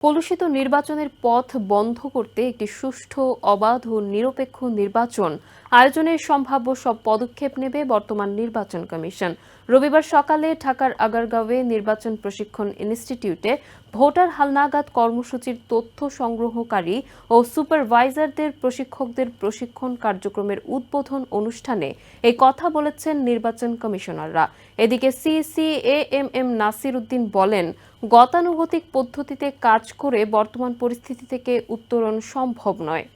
কলুষিত নির্বাচনের পথ বন্ধ করতে একটি সুষ্ঠু, অবাধ ও নিরপেক্ষ নির্বাচন আয়োজনের সম্ভাব্য সব পদক্ষেপ নেবে বর্তমান নির্বাচন কমিশন। রবিবার সকালে ঢাকার আগারগাঁওয়ে নির্বাচন প্রশিক্ষণ ইনস্টিটিউটে ভোটার হালনাগাদ কর্মসূচির তথ্য সংগ্রহকারী ও সুপারভাইজারদের প্রশিক্ষকদের প্রশিক্ষণ কার্যক্রমের উদ্বোধন অনুষ্ঠানে এই কথা বলেছেন নির্বাচন কমিশনাররা। এদিকে সিইসি এএমএম নাসির উদ্দিন বলেন, গতানুগতিক পদ্ধতিতে কাজ করে বর্তমান পরিস্থিতি থেকে উত্তরণ সম্ভব নয়।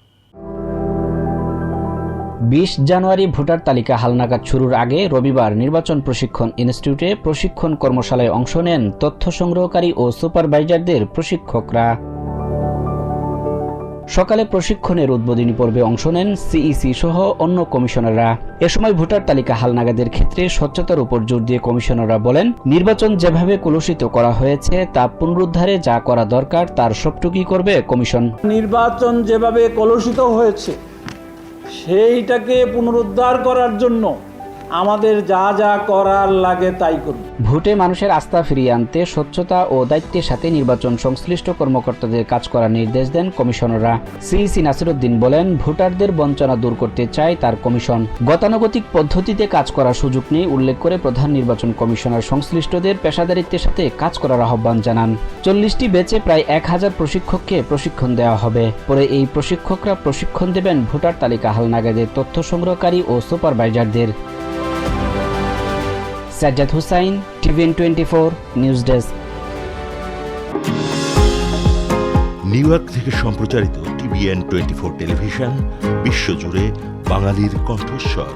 ২০ জানুয়ারি ভোটার তালিকা হালনাগাদ শুরুর আগে রবিবার নির্বাচন প্রশিক্ষণ ইনস্টিটিউটে প্রশিক্ষণ কর্মশালায় অংশ নেন তথ্য সংগ্রহকারী ও সুপারভাইজারদের প্রশিক্ষকরা। সকালে প্রশিক্ষণের উদ্বোধনী পর্বে অংশ নেন সিইসি সহ অন্য কমিশনাররা। এ সময় ভোটার তালিকা হালনাগাদের ক্ষেত্রে স্বচ্ছতার উপর জোর দিয়ে কমিশনাররা বলেন, নির্বাচন যেভাবে কলুষিত করা হয়েছে তা পুনরুদ্ধারে যা করা দরকার তার সবটুকুই করবে কমিশন। নির্বাচন যেভাবে কলুষিত হয়েছে সেইটাকে পুনরুদ্ধার করার জন্য আমাদের যা যা করার লাগে তাই করব। ভোটে মানুষের আস্থা ফিরিয়ে আনতে স্বচ্ছতা ও দায়িত্বের সাথে নির্বাচন সংশ্লিষ্ট কর্মকর্তাদের কাজ করার নির্দেশ দেন কমিশনাররা। সিইসি নাসির উদ্দিন বলেন, ভোটারদের বঞ্চনা দূর করতে চায় তার কমিশন। গতানুগতিক পদ্ধতিতে কাজ করার সুযোগ নেই উল্লেখ করে প্রধান নির্বাচন কমিশনার সংশ্লিষ্টদের পেশাদারিত্বের সাথে কাজ করার আহ্বান জানান। 40টি ব্যাচে প্রায় 1000 প্রশিক্ষককে প্রশিক্ষণ দেওয়া হবে। পরে এই প্রশিক্ষকরা প্রশিক্ষণ দেবেন ভোটার তালিকা হালনাগাদের তথ্য সংগ্রহকারী ও সুপারভাইজারদের। Sajjad Hussain, TVN 24 news desk. New York থেকে সম্প্রচারিত টিভিএন 24 টেলিভিশন বিশ্বজুড়ে বাঙালির কণ্ঠস্বর।